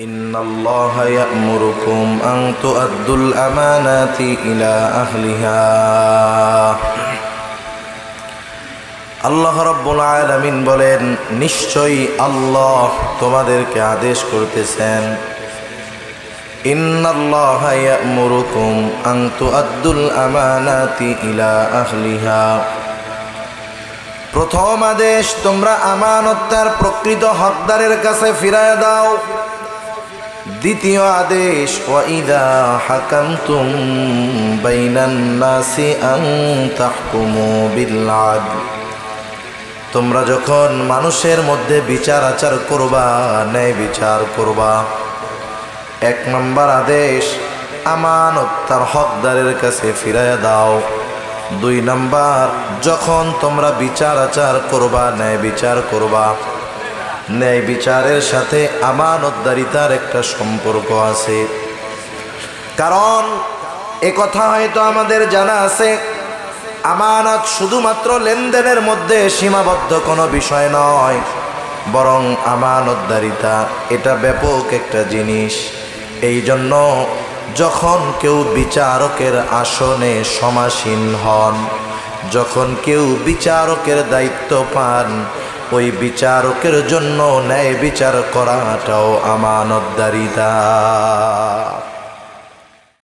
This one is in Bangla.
ইন্নাল্লাহা ইয়া'মুরুকুম আন তু'আদ্দুল আমানাতি ইলা আহলিহা। আল্লাহ রাব্বুল আলামিন বলেন, নিশ্চয়ই আল্লাহ তোমাদেরকে আদেশ করতেছেন, ইন্নাল্লাহা ইয়া'মুরুকুম আন তু'আদ্দুল আমানাতি ইলা আহলিহা। প্রথম আদেশ, তোমরা আমানতটার প্রকৃত হকদারের কাছে ফিরায় দাও। দ্বিতীয় আদেশ, ওয়াইদা হাকামতুম বাইনান নাসি আন তাহকুমু বিল আদল। তোমরা যখন মানুষের মধ্যে বিচার আচার করবা, ন্যায় বিচার করবা। এক নম্বর আদেশ, আমানত তার হকদারের কাছে ফিরাইয়া দাও। দুই নম্বর, যখন তোমরা বিচার আচার করবা, ন্যায় বিচার করবা, ন্যায় বিচারের সাথে আমানতদারিতার একটা সম্পর্ক আছে। কারণ একথা হয়তো আমাদের জানা আছে, আমানত শুধুমাত্র লেনদেনের মধ্যে সীমাবদ্ধ কোনো বিষয় নয়, বরং আমানতদারিতা এটা ব্যাপক একটা জিনিস। এই জন্য যখন কেউ বিচারকের আসনে সমাসীন হন, যখন কেউ বিচারকের দায়িত্ব পান, ওই বিচারকের জন্য ন্যায় বিচার করাটাও আমানতদারিতা।